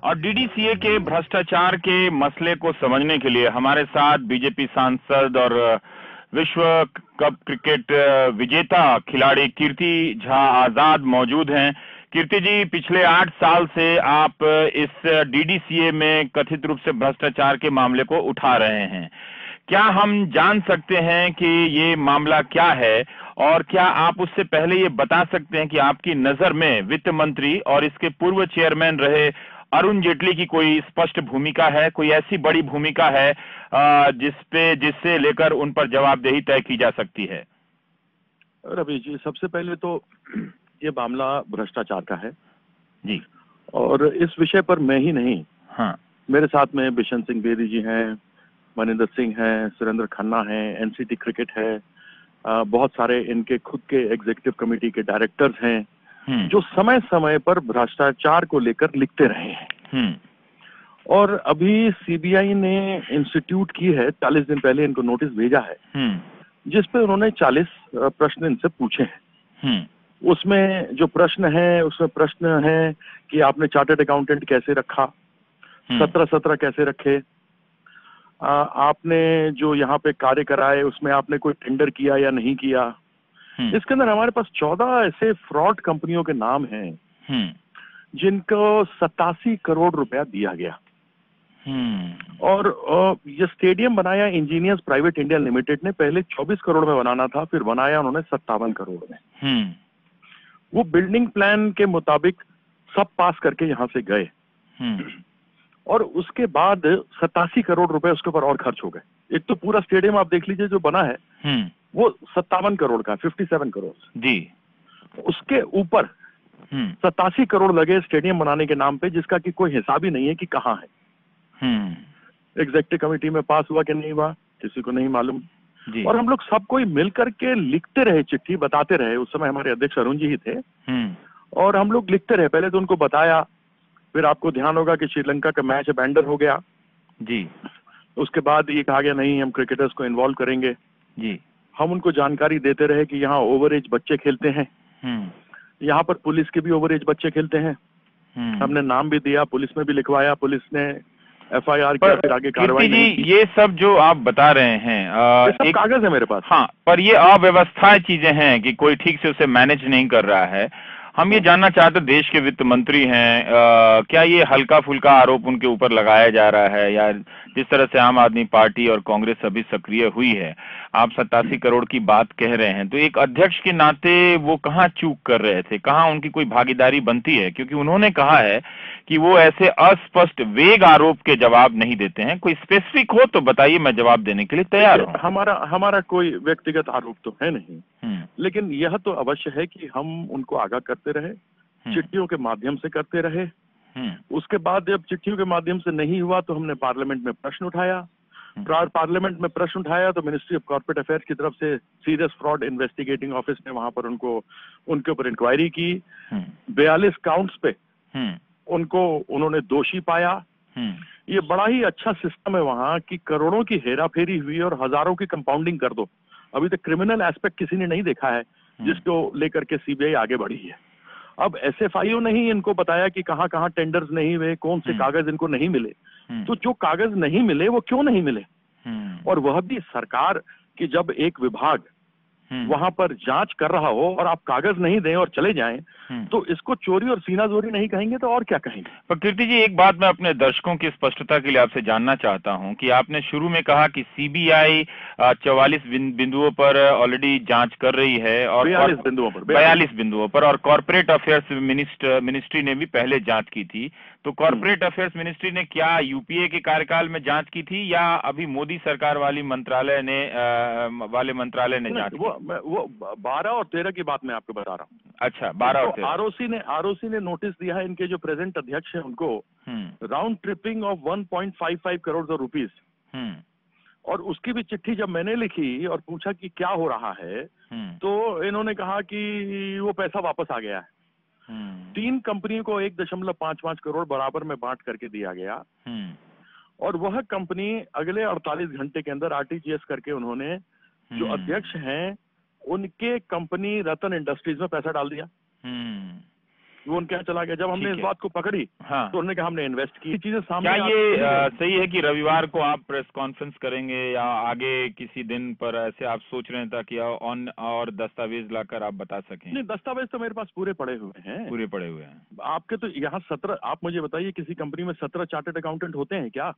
और डीडीसीए के भ्रष्टाचार के मसले को समझने के लिए हमारे साथ बीजेपी सांसद और विश्व कप क्रिकेट विजेता खिलाड़ी कीर्ति झा आजाद मौजूद हैं। कीर्ति जी, पिछले 8 साल से आप इस डीडीसीए में कथित रूप से भ्रष्टाचार के मामले को उठा रहे हैं। क्या हम जान सकते हैं कि ये मामला क्या है, और क्या आप उससे पहले ये बता सकते हैं कि आपकी नजर में वित्त मंत्री और इसके पूर्व चेयरमैन रहे अरुण जेटली की कोई स्पष्ट भूमिका है, कोई ऐसी बड़ी भूमिका है जिससे लेकर उन पर जवाबदेही तय की जा सकती है? रवि जी, सबसे पहले तो ये मामला भ्रष्टाचार का है जी, और इस विषय पर मैं ही नहीं, हाँ, मेरे साथ में बिशन सिंह बेदी जी हैं, मनिंदर सिंह हैं, सुरेंद्र खन्ना हैं, एनसीटी क्रिकेट है, बहुत सारे इनके खुद के एग्जीक्यूटिव कमेटी के डायरेक्टर्स हैं जो समय समय पर भ्रष्टाचार को लेकर लिखते रहे हैं। और अभी सीबीआई ने इंस्टीट्यूट की है, 40 दिन पहले इनको नोटिस भेजा है जिस पे उन्होंने 40 प्रश्न इनसे पूछे हैं। उसमें जो प्रश्न है, उसमें प्रश्न है कि आपने चार्टर्ड अकाउंटेंट कैसे रखा, 17 कैसे रखे, आपने जो यहाँ पे कार्य कराए उसमें आपने कोई टेंडर किया या नहीं किया। इसके अंदर हमारे पास 14 ऐसे फ्रॉड कंपनियों के नाम हैं जिनको 87 करोड़ रुपया दिया गया। और ये स्टेडियम बनाया इंजीनियर्स प्राइवेट इंडिया लिमिटेड ने, पहले 24 करोड़ में बनाना था, फिर बनाया उन्होंने 57 करोड़ में। वो बिल्डिंग प्लान के मुताबिक सब पास करके यहां से गए और उसके बाद 87 करोड़ रुपए उसके ऊपर और खर्च हो गए। एक तो पूरा स्टेडियम आप देख लीजिए जो बना है वो 57 करोड़ का, 57 करोड़ जी, उसके ऊपर 87 करोड़ लगे स्टेडियम बनाने के नाम पे, जिसका कि कोई हिसाब ही नहीं है कि कहाँ है। एग्जीक्यूटिव कमेटी में पास हुआ कि नहीं हुआ किसी को नहीं मालूम। और हम लोग सब कोई मिलकर के लिखते रहे, चिट्ठी बताते रहे। उस समय हमारे अध्यक्ष अरुण जी ही थे और हम लोग लिखते रहे। पहले तो उनको बताया, फिर आपको ध्यान होगा कि श्रीलंका का मैच अबैंडन हो गया जी। उसके बाद ये कहा गया नहीं, हम क्रिकेटर्स को इन्वॉल्व करेंगे जी। हम उनको जानकारी देते रहे कि यहाँ ओवर एज बच्चे खेलते हैं, यहाँ पर पुलिस के भी ओवर एज बच्चे खेलते हैं। हमने नाम भी दिया, पुलिस में भी लिखवाया, पुलिस ने एफआईआर किया, फिर आगे कार्रवाई नहीं की। ये सब जो आप बता रहे हैं ये सब कागज है मेरे पास। हाँ, पर ये अव्यवस्था चीजें हैं कि कोई ठीक से उसे मैनेज नहीं कर रहा है। हम ये जानना चाहते, देश के वित्त मंत्री हैं, क्या ये हल्का फुल्का आरोप उनके ऊपर लगाया जा रहा है, या जिस तरह से आम आदमी पार्टी और कांग्रेस अभी सक्रिय हुई है, आप 87 करोड़ की बात कह रहे हैं, तो एक अध्यक्ष के नाते वो कहाँ चूक कर रहे थे, कहाँ उनकी कोई भागीदारी बनती है? क्योंकि उन्होंने कहा है कि वो ऐसे अस्पष्ट वेग आरोप के जवाब नहीं देते हैं। कोई स्पेसिफिक हो तो बताइए, मैं जवाब देने के लिए तैयार हूँ। हमारा कोई व्यक्तिगत आरोप तो है नहीं, लेकिन यह तो अवश्य है कि हम उनको आगाह करते रहे, चिट्ठियों के माध्यम से करते रहे। उसके बाद जब चिट्ठियों के माध्यम से नहीं हुआ तो हमने पार्लियामेंट में प्रश्न उठाया। पार्लियामेंट में प्रश्न उठाया तो मिनिस्ट्री ऑफ कॉर्पोरेट अफेयर्स की तरफ से सीरियस फ्रॉड इन्वेस्टिगेटिंग ऑफिस ने वहां पर उनके ऊपर इंक्वायरी की। 42 काउंट्स पे उनको उन्होंने दोषी पाया। ये बड़ा ही अच्छा सिस्टम है वहां कि करोड़ों की हेराफेरी हुई और हजारों की कंपाउंडिंग कर दो। अभी तक क्रिमिनल एस्पेक्ट किसी ने नहीं देखा है जिसको लेकर के सीबीआई आगे बढ़ी है। अब एसएफआईओ ने ही इनको बताया कि कहां कहां टेंडर्स नहीं हुए, कौन से कागज इनको नहीं मिले। तो जो कागज नहीं मिले वो क्यों नहीं मिले, और वह भी सरकार की जब एक विभाग वहां पर जांच कर रहा हो और आप कागज नहीं दें और चले जाएं, तो इसको चोरी और सीनाजोरी नहीं कहेंगे तो और क्या कहेंगे? पर कीर्ति जी, एक बात मैं अपने दर्शकों की स्पष्टता के लिए आपसे जानना चाहता हूं कि आपने शुरू में कहा कि सीबीआई 44 बिंदुओं पर ऑलरेडी जांच कर रही है और 42 बिंदुओं पर, और कॉर्पोरेट अफेयर्स मिनिस्ट्री ने भी पहले जांच की थी। तो कॉर्पोरेट अफेयर्स मिनिस्ट्री ने क्या यूपीए के कार्यकाल में जांच की थी या अभी मोदी सरकार वाले मंत्रालय ने जांच की? वो 12 और 13 की बात मैं आपको बता रहा हूँ। अच्छा, 12 और 13। आरओसी ने नोटिस दिया है इनके जो प्रेजेंट अध्यक्ष हैं उनको, round tripping of 1.55 crore rupees. और उसकी भी चिट्ठी जब मैंने लिखी और पूछा कि क्या हो रहा है, तो इन्होंने कहा कि वो पैसा वापस आ गया है। 3 कंपनियों को 1.55 करोड़ बराबर में बांट करके दिया गया, और वह कंपनी अगले 48 घंटे के अंदर आरटीजीएस करके उन्होंने जो अध्यक्ष हैं उनके कंपनी रतन इंडस्ट्रीज में पैसा डाल दिया। वो उनके यहाँ चला गया। जब हमने इस बात को पकड़ी तो उन्होंने कहा हमने इन्वेस्ट की। चीजें सामने क्या ये सही है कि रविवार को आप प्रेस कॉन्फ्रेंस करेंगे या आगे किसी दिन पर ऐसे आप सोच रहे हैं ताकि ऑन और दस्तावेज लाकर आप बता सकें? नहीं, दस्तावेज तो मेरे पास पूरे पड़े हुए हैं। पूरे पड़े हुए हैं आपके तो यहाँ 17, आप मुझे बताइए किसी कंपनी में 17 चार्टर्ड अकाउंटेंट होते हैं क्या?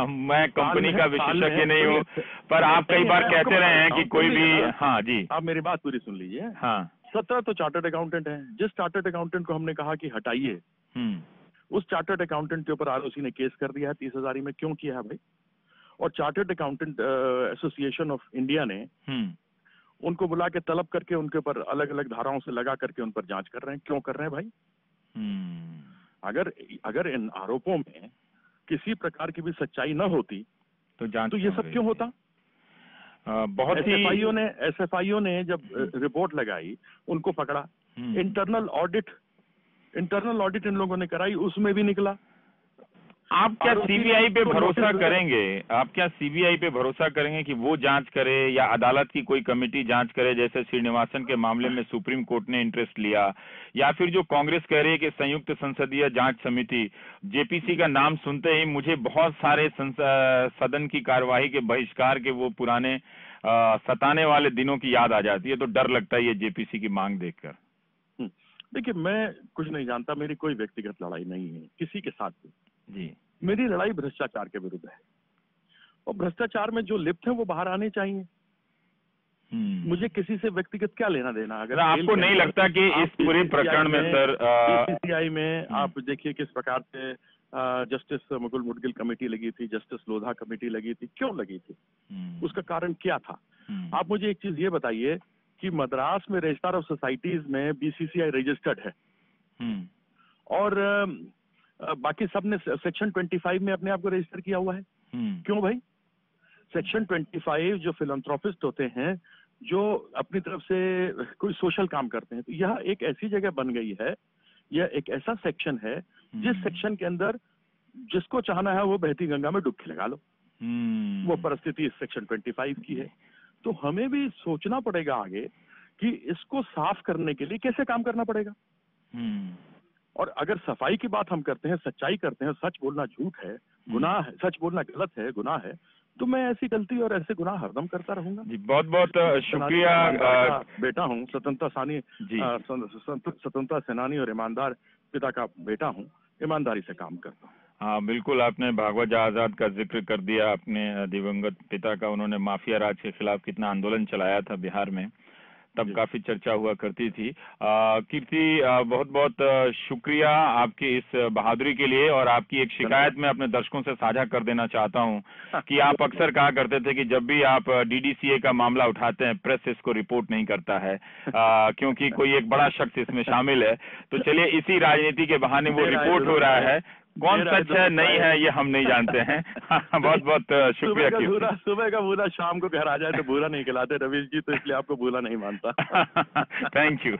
मैं कंपनी का विशेषज्ञ नहीं हूँ, पर आप कई बार कहते रहे हैं कि कोई भी। हाँ जी, आप मेरी बात पूरी सुन लीजिए। हाँ, 17 तो चार्टर्ड अकाउंटेंट हैं। जिस चार्टर्ड अकाउंटेंट को हमने कहा कि हटाइए, उस चार्टर्ड अकाउंटेंट के ऊपर आरओसी ने केस कर दिया है 30,000 में। क्यों किया है भाई? और chartered accountant association of India ने उनको बुला के तलब करके उनके ऊपर अलग अलग धाराओं से लगा करके उन पर जांच कर रहे हैं। क्यों कर रहे हैं भाई? अगर इन आरोपों में किसी प्रकार की भी सच्चाई न होती तो जांच तो ये सब क्यों होता? बहुत ही एसएफआईओ ने जब रिपोर्ट लगाई, उनको पकड़ा। इंटरनल ऑडिट इन लोगों ने कराई, उसमें भी निकला। आप क्या सीबीआई पे भरोसा करेंगे? आप क्या सीबीआई पे भरोसा करेंगे कि वो जांच करे या अदालत की कोई कमेटी जांच करे, जैसे श्रीनिवासन के मामले में सुप्रीम कोर्ट ने इंटरेस्ट लिया, या फिर जो कांग्रेस कह रही है कि संयुक्त संसदीय जांच समिति? जेपीसी का नाम सुनते ही मुझे बहुत सारे सदन की कार्यवाही के बहिष्कार के वो पुराने सताने वाले दिनों की याद आ जाती है। तो डर लगता है ये जेपीसी की मांग देखकर। देखिए, मैं कुछ नहीं जानता, मेरी कोई व्यक्तिगत लड़ाई नहीं है किसी के साथ भी जी। मेरी लड़ाई भ्रष्टाचार के विरुद्ध है, और भ्रष्टाचार में जो लिप्त हैं वो बाहर आने चाहिए। मुझे किसी से व्यक्तिगत क्या लेना देना? अगर आपको नहीं लगता कि इस पूरे प्रकरण में सर बीसीसीआई में आप देखिए किस प्रकार से जस्टिस मुकुल मुडगिल कमेटी लगी थी, जस्टिस लोधा कमेटी लगी थी, क्यों लगी थी? उसका कारण क्या था? आप मुझे एक चीज ये बताइए कि मद्रास में रजिस्ट्रार ऑफ सोसाइटीज में बीसीसीआई रजिस्टर्ड है, और बाकी सब ने सेक्शन 25 में अपने आप को रजिस्टर किया हुआ है। क्यों भाई? सेक्शन 25 जो फिलैंथ्रोपिस्ट होते हैं, जो अपनी तरफ से कोई सोशल काम करते हैं, तो यह एक ऐसी जगह बन गई है, यह एक ऐसा सेक्शन है जिस सेक्शन के अंदर जिसको चाहना है वो बहती गंगा में डुबकी लगा लो। वो परिस्थिति इस सेक्शन 25 की है। तो हमें भी सोचना पड़ेगा आगे कि इसको साफ करने के लिए कैसे काम करना पड़ेगा। और अगर सफाई की बात हम करते हैं, सच्चाई करते हैं, सच बोलना झूठ है, गुनाह है, सच बोलना गलत है, गुनाह है, तो मैं ऐसी गलती और ऐसे गुनाह हरदम करता रहूंगा। जी, बहुत बहुत शुक्रिया। बेटा हूँ, स्वतंत्रता सेनानी और ईमानदार पिता का बेटा हूँ, ईमानदारी से काम करता हूँ। हाँ बिल्कुल, आपने भागवत आजाद का जिक्र कर दिया, अपने दिवंगत पिता का। उन्होंने माफिया राज के खिलाफ कितना आंदोलन चलाया था बिहार में, तब काफी चर्चा हुआ करती थी। कीर्ति, बहुत बहुत शुक्रिया आपकी इस बहादुरी के लिए। और आपकी एक शिकायत मैं अपने दर्शकों से साझा कर देना चाहता हूं कि आप अक्सर कहा करते थे कि जब भी आप डीडीसीए का मामला उठाते हैं, प्रेस इसको रिपोर्ट नहीं करता है क्योंकि कोई एक बड़ा शख्स इसमें शामिल है। तो चलिए, इसी राजनीति के बहाने वो रिपोर्ट हो रहा है। कौन सच है नहीं है ये हम नहीं जानते हैं। बहुत बहुत शुक्रिया। सुबह का भूला शाम को घर आ जाए तो भूला नहीं खिलाते रवीश जी, तो इसलिए आपको भूला नहीं मानता। Thank you.